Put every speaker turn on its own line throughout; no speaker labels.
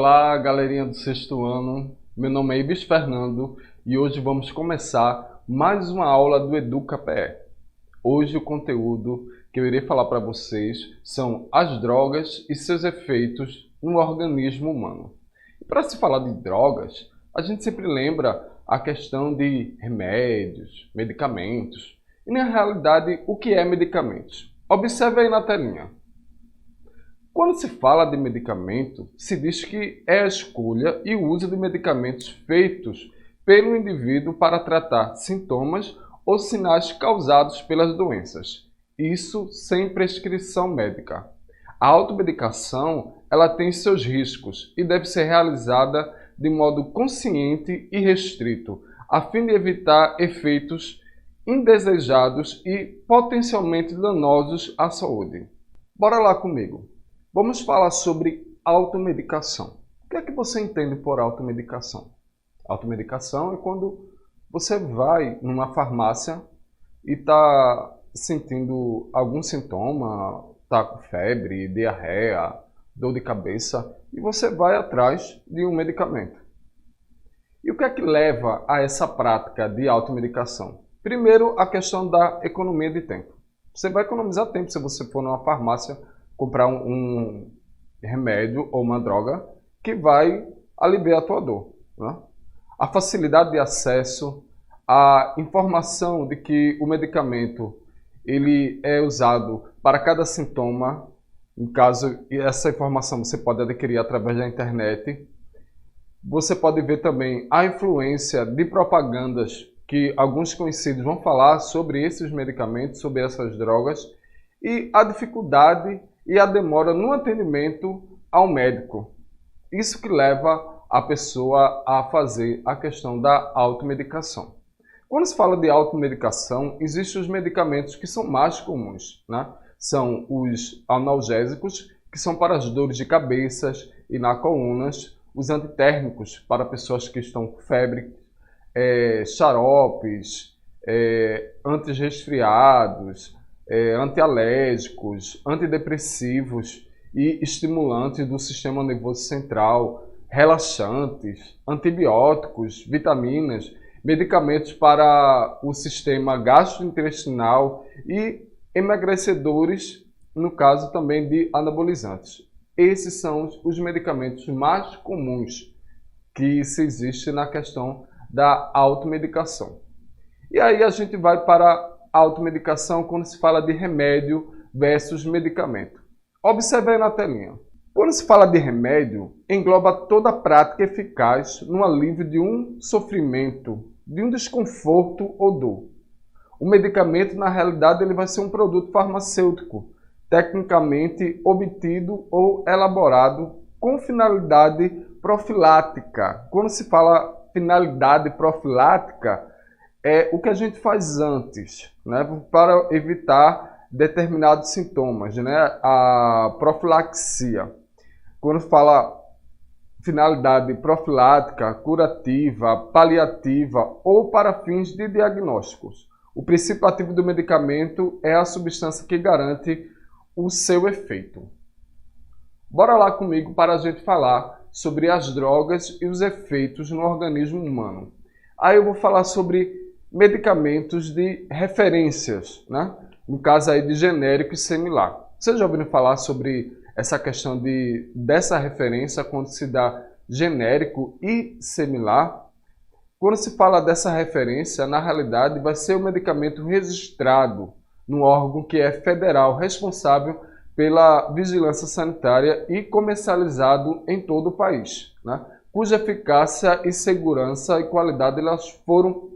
Olá, galerinha do sexto ano. Meu nome é Ibis Fernando e hoje vamos começar mais uma aula do EducaPE. Hoje o conteúdo que eu irei falar para vocês são as drogas e seus efeitos no organismo humano. E para se falar de drogas, a gente sempre lembra a questão de remédios, medicamentos. E na realidade, o que é medicamentos? Observe aí na telinha. Quando se fala de medicamento, se diz que é a escolha e o uso de medicamentos feitos pelo indivíduo para tratar sintomas ou sinais causados pelas doenças. Isso sem prescrição médica. A automedicação, ela tem seus riscos e deve ser realizada de modo consciente e restrito, a fim de evitar efeitos indesejados e potencialmente danosos à saúde. Bora lá comigo. Vamos falar sobre automedicação. O que é que você entende por automedicação? Automedicação é quando você vai numa farmácia e está sentindo algum sintoma, está com febre, diarreia, dor de cabeça, e você vai atrás de um medicamento. E o que é que leva a essa prática de automedicação? Primeiro, a questão da economia de tempo. Você vai economizar tempo se você for numa farmácia comprar um remédio ou uma droga que vai aliviar a tua dor, né? A facilidade de acesso, a informação de que o medicamento ele é usado para cada sintoma, em caso essa informação você pode adquirir através da internet. Você pode ver também a influência de propagandas que alguns conhecidos vão falar sobre esses medicamentos, sobre essas drogas, e a dificuldade e a demora no atendimento ao médico. Isso que leva a pessoa a fazer a questão da automedicação. Quando se fala de automedicação, existem os medicamentos que são mais comuns, né? São os analgésicos, que são para as dores de cabeça e nas colunas, os antitérmicos para pessoas que estão com febre, xaropes, antirresfriados, antialérgicos, antidepressivos e estimulantes do sistema nervoso central, relaxantes, antibióticos, vitaminas, medicamentos para o sistema gastrointestinal e emagrecedores, no caso também de anabolizantes. Esses são os medicamentos mais comuns que se existe na questão da automedicação. E aí a gente vai para a automedicação quando se fala de remédio versus medicamento. Observe aí na telinha. Quando se fala de remédio, engloba toda a prática eficaz no alívio de um sofrimento, de um desconforto ou dor. O medicamento, na realidade, ele vai ser um produto farmacêutico, tecnicamente obtido ou elaborado com finalidade profilática. Quando se fala finalidade profilática, é o que a gente faz antes, né, para evitar determinados sintomas, né, a profilaxia. Quando fala finalidade profilática, curativa, paliativa ou para fins de diagnósticos. O princípio ativo do medicamento é a substância que garante o seu efeito. Bora lá comigo para a gente falar sobre as drogas e os efeitos no organismo humano. Aí eu vou falar sobre medicamentos de referências, né? No caso aí de genérico e similar. Vocês já ouviram falar sobre essa questão dessa referência quando se dá genérico e similar? Quando se fala dessa referência, na realidade vai ser o medicamento registrado no órgão que é federal responsável pela vigilância sanitária e comercializado em todo o país, né? Cuja eficácia e segurança e qualidade elas foram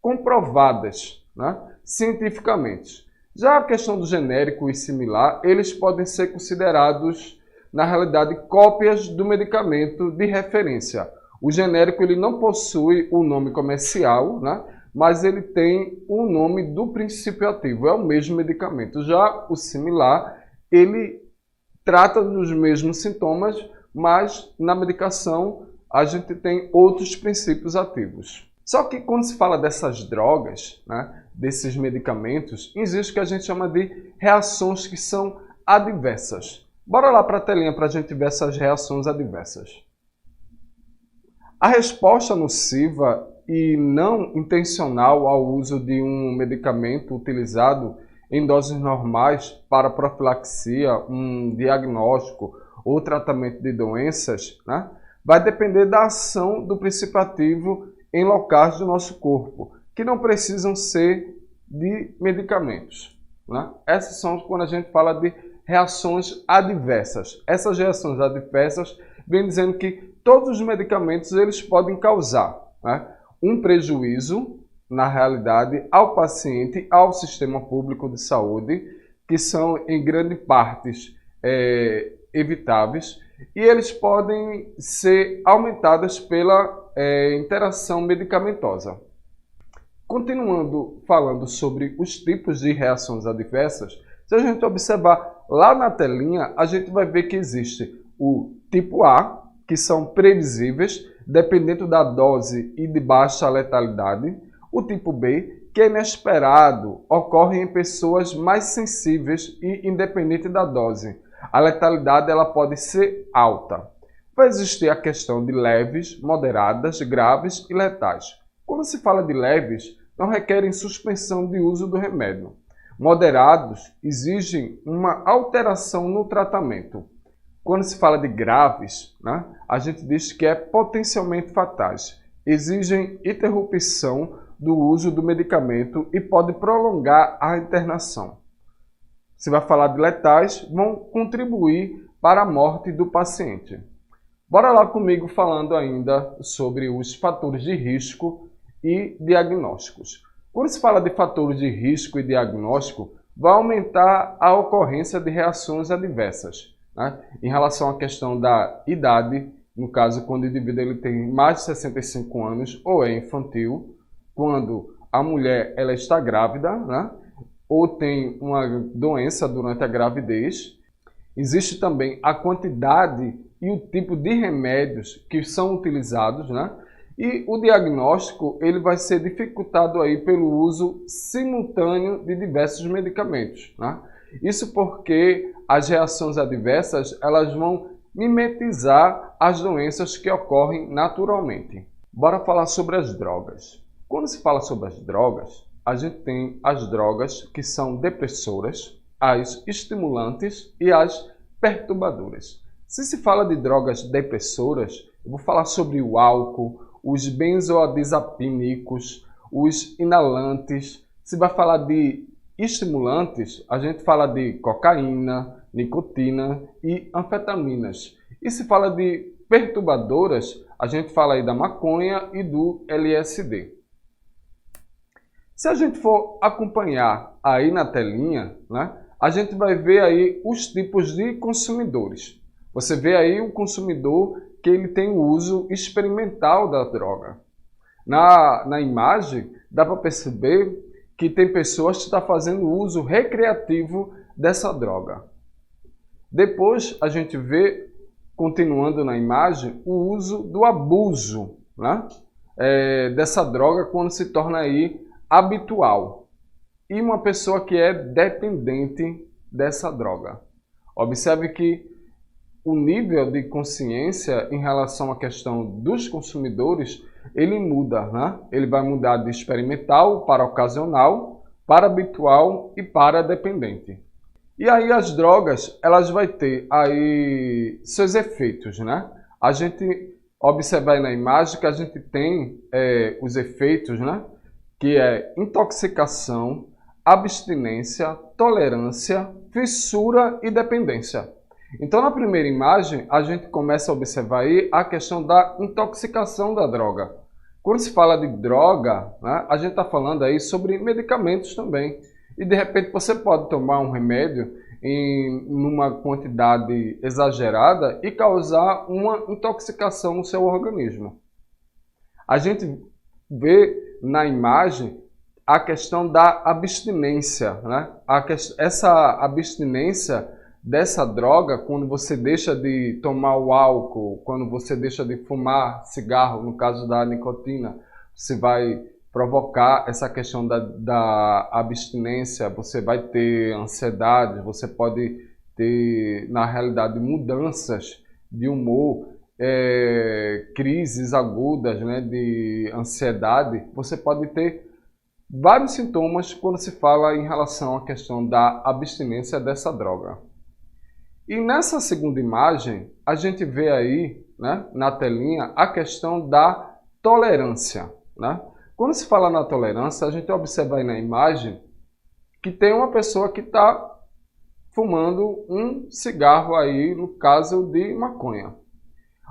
comprovadas, né, cientificamente. Já a questão do genérico e similar, eles podem ser considerados, na realidade, cópias do medicamento de referência. O genérico ele não possui o nome comercial, né, mas ele tem o nome do princípio ativo, é o mesmo medicamento. Já o similar, ele trata dos mesmos sintomas, mas na medicação a gente tem outros princípios ativos. Só que quando se fala dessas drogas, né, desses medicamentos, existe o que a gente chama de reações que são adversas. Bora lá para a telinha para a gente ver essas reações adversas. A resposta nociva e não intencional ao uso de um medicamento utilizado em doses normais para profilaxia, um diagnóstico ou tratamento de doenças, né, vai depender da ação do princípio ativo em locais do nosso corpo, que não precisam ser de medicamentos, né? Essas são quando a gente fala de reações adversas. Essas reações adversas vêm dizendo que todos os medicamentos eles podem causar, né, um prejuízo, na realidade, ao paciente, ao sistema público de saúde, que são em grande parte evitáveis, e eles podem ser aumentados pela interação medicamentosa. Continuando falando sobre os tipos de reações adversas, se a gente observar lá na telinha, a gente vai ver que existe o tipo A, que são previsíveis, dependendo da dose e de baixa letalidade. O tipo B, que é inesperado, ocorre em pessoas mais sensíveis e independente da dose. A letalidade ela pode ser alta. Vai existir a questão de leves, moderadas, graves e letais. Quando se fala de leves, não requerem suspensão de uso do remédio. Moderados exigem uma alteração no tratamento. Quando se fala de graves, né, a gente diz que é potencialmente fatais. Exigem interrupção do uso do medicamento e pode prolongar a internação. Se vai falar de letais, vão contribuir para a morte do paciente. Bora lá comigo falando ainda sobre os fatores de risco e diagnósticos. Quando se fala de fatores de risco e diagnóstico, vai aumentar a ocorrência de reações adversas, né? Em relação à questão da idade, no caso, quando o indivíduo ele tem mais de 65 anos ou é infantil, quando a mulher ela está grávida, né? Ou tem uma doença durante a gravidez. Existe também a quantidade e o tipo de remédios que são utilizados, né? E o diagnóstico ele vai ser dificultado aí pelo uso simultâneo de diversos medicamentos, né? Isso porque as reações adversas elas vão mimetizar as doenças que ocorrem naturalmente. Bora falar sobre as drogas. Quando se fala sobre as drogas, a gente tem as drogas que são depressoras, as estimulantes e as perturbadoras. Se se fala de drogas depressoras, eu vou falar sobre o álcool, os benzodiazepínicos, os inalantes. Se vai falar de estimulantes, a gente fala de cocaína, nicotina e anfetaminas. E se fala de perturbadoras, a gente fala aí da maconha e do LSD. Se a gente for acompanhar aí na telinha, né, a gente vai ver aí os tipos de consumidores. Você vê aí um consumidor que ele tem o uso experimental da droga. Na imagem, dá para perceber que tem pessoas que estão fazendo uso recreativo dessa droga. Depois, a gente vê, continuando na imagem, o uso do abuso, né, dessa droga quando se torna aí habitual. E uma pessoa que é dependente dessa droga. Observe que o nível de consciência em relação à questão dos consumidores, ele muda, né? Ele vai mudar de experimental para ocasional, para habitual e para dependente. E aí as drogas, elas vão ter aí seus efeitos, né? A gente observa aí na imagem que a gente tem os efeitos, né? Que é intoxicação, abstinência, tolerância, fissura e dependência. Então, na primeira imagem, a gente começa a observar aí a questão da intoxicação da droga. Quando se fala de droga, né, a gente está falando aí sobre medicamentos também. E, de repente, você pode tomar um remédio em uma quantidade exagerada e causar uma intoxicação no seu organismo. A gente vê na imagem a questão da abstinência, né? Essa abstinência dessa droga, quando você deixa de tomar o álcool, quando você deixa de fumar cigarro, no caso da nicotina, você vai provocar essa questão da abstinência, você vai ter ansiedade, você pode ter, na realidade, mudanças de humor. crises agudas, né, de ansiedade, você pode ter vários sintomas quando se fala em relação à questão da abstinência dessa droga. E nessa segunda imagem, a gente vê aí, né, na telinha, a questão da tolerância, né? Quando se fala na tolerância, a gente observa aí na imagem que tem uma pessoa que está fumando um cigarro aí, no caso de maconha.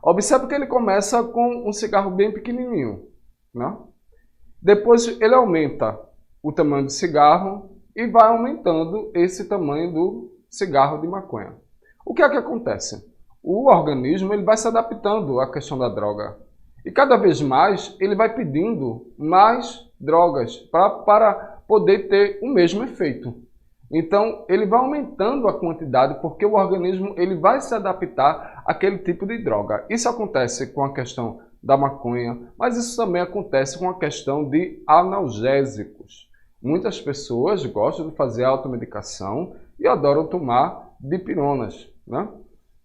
Observe que ele começa com um cigarro bem pequenininho, né? Depois ele aumenta o tamanho do cigarro e vai aumentando esse tamanho do cigarro de maconha. O que é que acontece? O organismo ele vai se adaptando à questão da droga. E cada vez mais ele vai pedindo mais drogas para poder ter o mesmo efeito. Então ele vai aumentando a quantidade porque o organismo ele vai se adaptar àquele tipo de droga. Isso acontece com a questão da maconha, mas isso também acontece com a questão de analgésicos. Muitas pessoas gostam de fazer automedicação e adoram tomar dipironas, né?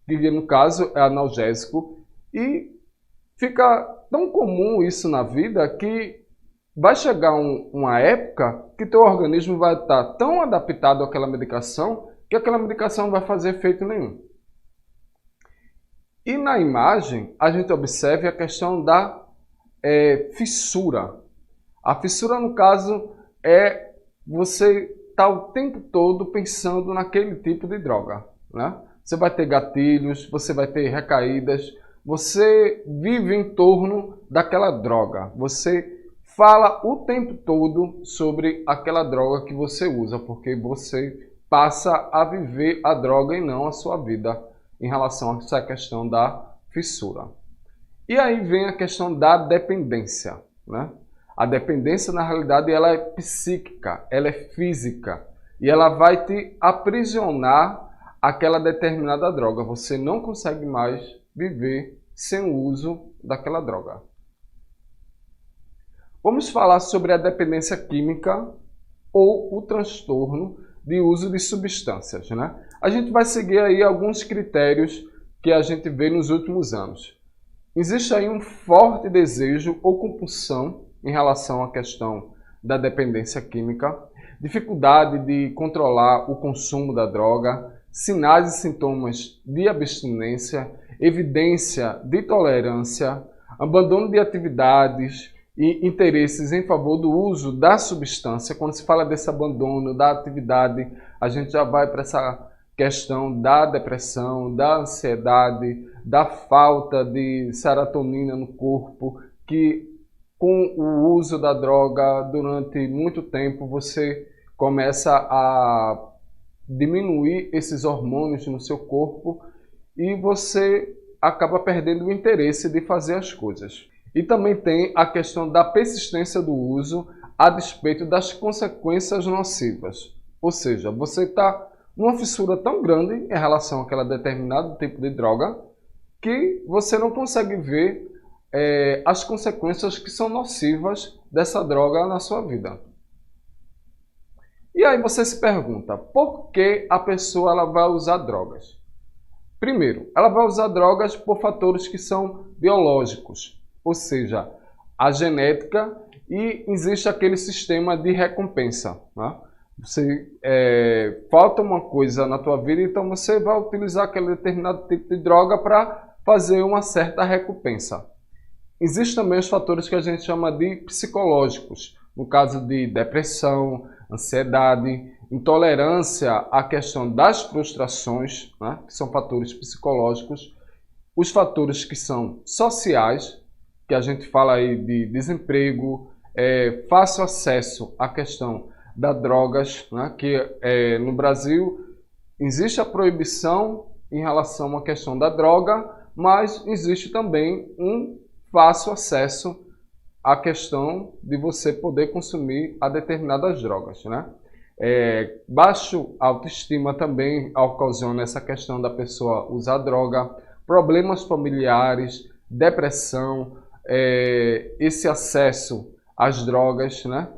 Que no caso é analgésico, e fica tão comum isso na vida que vai chegar uma época que teu organismo vai estar tão adaptado àquela medicação que aquela medicação não vai fazer efeito nenhum. E na imagem a gente observa a questão da fissura. A fissura, no caso, é você estar o tempo todo pensando naquele tipo de droga, né? Você vai ter gatilhos, você vai ter recaídas, você vive em torno daquela droga. Você fala o tempo todo sobre aquela droga que você usa, porque você passa a viver a droga e não a sua vida em relação a essa questão da fissura. E aí vem a questão da dependência, né? A dependência, na realidade, ela é psíquica, ela é física e ela vai te aprisionar àquela determinada droga. Você não consegue mais viver sem o uso daquela droga. Vamos falar sobre a dependência química ou o transtorno de uso de substâncias, né? A gente vai seguir aí alguns critérios que a gente vê nos últimos anos. Existe aí um forte desejo ou compulsão em relação à questão da dependência química, dificuldade de controlar o consumo da droga, sinais e sintomas de abstinência, evidência de tolerância, abandono de atividades e interesses em favor do uso da substância. Quando se fala desse abandono da atividade, a gente já vai para essa questão da depressão, da ansiedade, da falta de serotonina no corpo, que com o uso da droga durante muito tempo você começa a diminuir esses hormônios no seu corpo e você acaba perdendo o interesse de fazer as coisas. E também tem a questão da persistência do uso a despeito das consequências nocivas. Ou seja, você está numa fissura tão grande em relação àquela determinado tipo de droga que você não consegue ver as consequências que são nocivas dessa droga na sua vida. E aí você se pergunta, por que a pessoa ela vai usar drogas? Primeiro, ela vai usar drogas por fatores que são biológicos, ou seja, a genética, e existe aquele sistema de recompensa, né? Falta uma coisa na tua vida, então você vai utilizar aquele determinado tipo de droga para fazer uma certa recompensa. Existem também os fatores que a gente chama de psicológicos, no caso de depressão, ansiedade, intolerância à questão das frustrações, né, que são fatores psicológicos, os fatores que são sociais, que a gente fala aí de desemprego, fácil acesso à questão das drogas, né, que no Brasil existe a proibição em relação à questão da droga, mas existe também um fácil acesso à questão de você poder consumir a determinadas drogas, né? Baixo autoestima também ocasiona essa questão da pessoa usar droga, problemas familiares, depressão, esse acesso às drogas, né?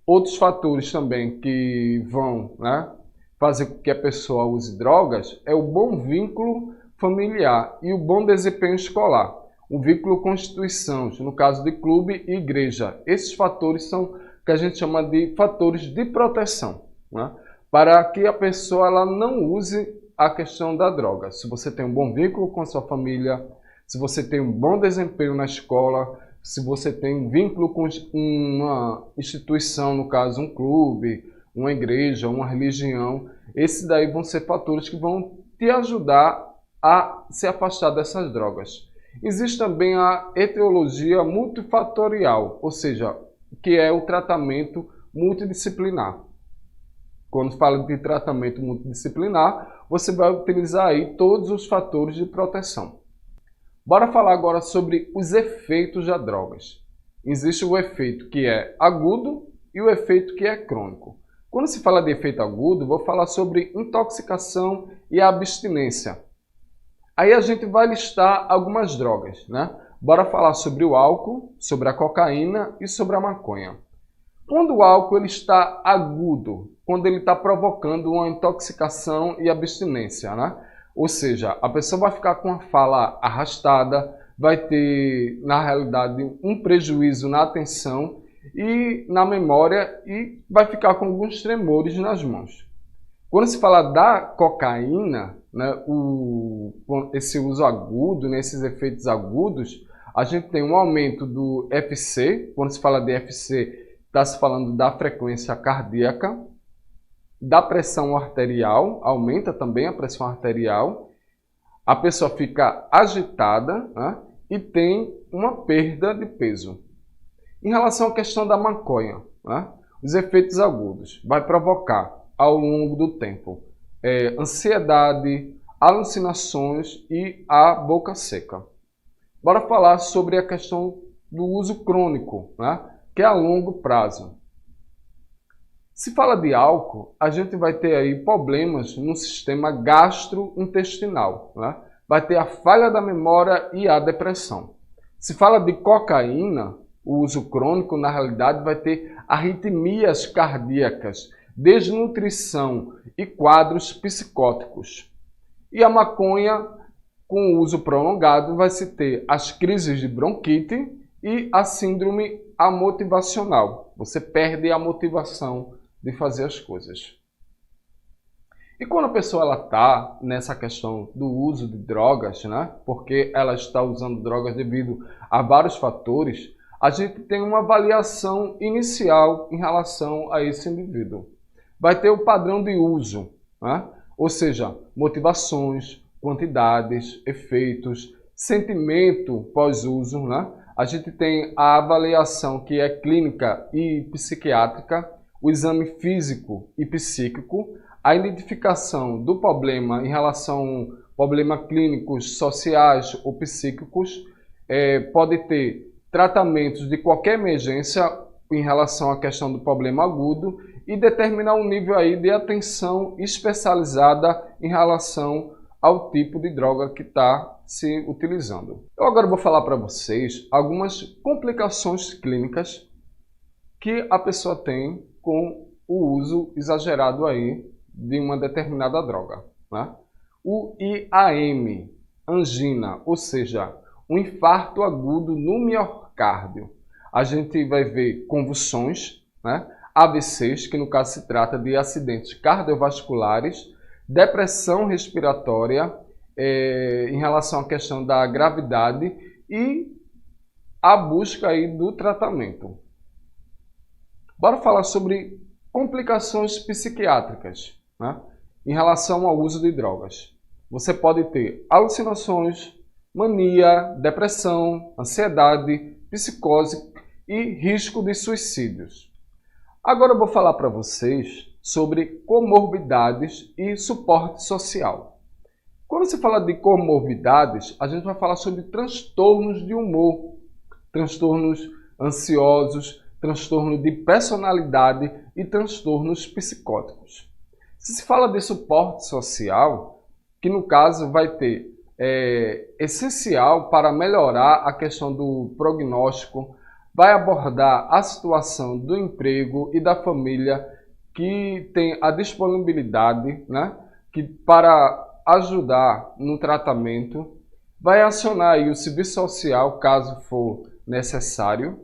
Outros fatores também que vão, né, fazer com que a pessoa use drogas é o bom vínculo familiar e o bom desempenho escolar. O vínculo com instituições, no caso de clube e igreja. Esses fatores são que a gente chama de fatores de proteção, né? Para que a pessoa ela não use a questão da droga. Se você tem um bom vínculo com a sua família, se você tem um bom desempenho na escola, se você tem um vínculo com uma instituição, no caso um clube, uma igreja, uma religião, esses daí vão ser fatores que vão te ajudar a se afastar dessas drogas. Existe também a etiologia multifatorial, ou seja, que é o tratamento multidisciplinar. Quando fala de tratamento multidisciplinar, você vai utilizar aí todos os fatores de proteção. Bora falar agora sobre os efeitos das drogas. Existe o efeito que é agudo e o efeito que é crônico. Quando se fala de efeito agudo, vou falar sobre intoxicação e abstinência. Aí a gente vai listar algumas drogas, né? Bora falar sobre o álcool, sobre a cocaína e sobre a maconha. Quando o álcool ele está agudo, quando ele está provocando uma intoxicação e abstinência, né? Ou seja, a pessoa vai ficar com a fala arrastada, vai ter, na realidade, um prejuízo na atenção e na memória e vai ficar com alguns tremores nas mãos. Quando se fala da cocaína, né, esse uso agudo, né, esses efeitos agudos, a gente tem um aumento do FC. Quando se fala de FC, está se falando da frequência cardíaca, da pressão arterial, aumenta também a pressão arterial, a pessoa fica agitada, né, e tem uma perda de peso. Em relação à questão da maconha, né, os efeitos agudos vai provocar ao longo do tempo ansiedade, alucinações e a boca seca. Bora falar sobre a questão do uso crônico, né, que é a longo prazo. Se fala de álcool, a gente vai ter aí problemas no sistema gastrointestinal, né? Vai ter a falha da memória e a depressão. Se fala de cocaína, o uso crônico, na realidade, vai ter arritmias cardíacas, desnutrição e quadros psicóticos. E a maconha, com o uso prolongado, vai se ter as crises de bronquite e a síndrome amotivacional. Você perde a motivação de fazer as coisas. E quando a pessoa está nessa questão do uso de drogas, né, porque ela está usando drogas devido a vários fatores, a gente tem uma avaliação inicial em relação a esse indivíduo. Vai ter o padrão de uso, né, ou seja, motivações, quantidades, efeitos, sentimento pós-uso, né? A gente tem a avaliação que é clínica e psiquiátrica, o exame físico e psíquico, a identificação do problema em relação a problemas clínicos, sociais ou psíquicos, pode ter tratamentos de qualquer emergência em relação à questão do problema agudo e determinar um nível aí de atenção especializada em relação ao tipo de droga que está se utilizando. Eu agora vou falar para vocês algumas complicações clínicas que a pessoa tem com o uso exagerado aí de uma determinada droga, né? O IAM, angina, ou seja, um infarto agudo no miocárdio. A gente vai ver convulsões, né? AVCs, que no caso se trata de acidentes cardiovasculares, depressão respiratória, em relação à questão da gravidade e a busca aí do tratamento. Bora falar sobre complicações psiquiátricas, né, em relação ao uso de drogas. Você pode ter alucinações, mania, depressão, ansiedade, psicose e risco de suicídios. Agora eu vou falar para vocês sobre comorbidades e suporte social. Quando se fala de comorbidades, a gente vai falar sobre transtornos de humor, transtornos ansiosos, transtorno de personalidade e transtornos psicóticos. Se fala de suporte social, que no caso vai ter essencial para melhorar a questão do prognóstico, vai abordar a situação do emprego e da família que tem a disponibilidade, né, que para ajudar no tratamento, vai acionar aí o serviço social caso for necessário.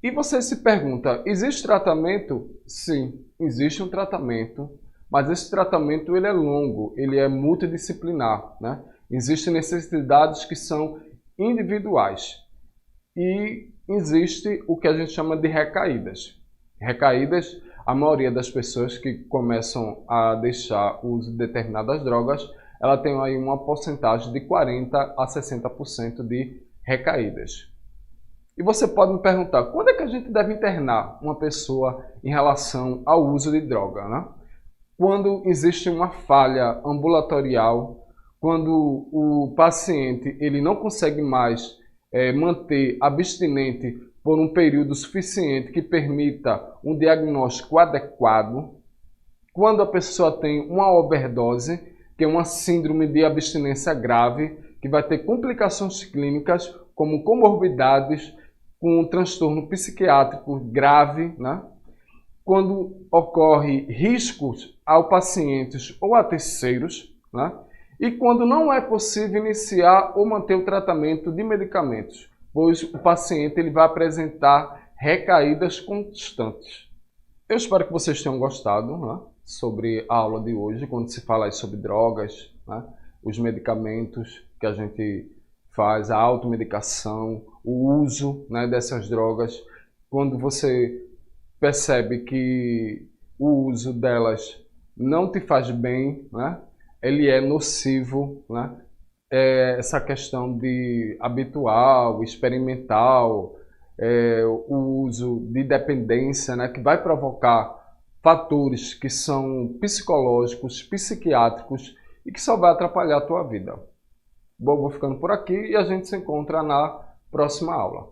E você se pergunta, existe tratamento? Sim, existe um tratamento, mas esse tratamento ele é longo, ele é multidisciplinar, né? Existem necessidades que são individuais e existe o que a gente chama de recaídas. Recaídas, a maioria das pessoas que começam a deixar o uso de determinadas drogas, ela tem aí uma porcentagem de 40 a 60% de recaídas. E você pode me perguntar, quando é que a gente deve internar uma pessoa em relação ao uso de droga, né? Quando existe uma falha ambulatorial, quando o paciente ele não consegue mais manter abstinente por um período suficiente que permita um diagnóstico adequado, quando a pessoa tem uma overdose, que é uma síndrome de abstinência grave, que vai ter complicações clínicas como comorbidades, com um transtorno psiquiátrico grave, né? Quando ocorre riscos ao pacientes ou a terceiros, né? E quando não é possível iniciar ou manter o tratamento de medicamentos, pois o paciente ele vai apresentar recaídas constantes. Eu espero que vocês tenham gostado, né, sobre a aula de hoje, quando se fala aí sobre drogas, né, os medicamentos que a gente faz, a automedicação, o uso, né, dessas drogas. Quando você percebe que o uso delas não te faz bem, né, ele é nocivo, né, essa questão de habitual, experimental, o uso de dependência, né, que vai provocar fatores que são psicológicos, psiquiátricos e que só vai atrapalhar a tua vida. Bom, vou ficando por aqui e a gente se encontra na próxima aula.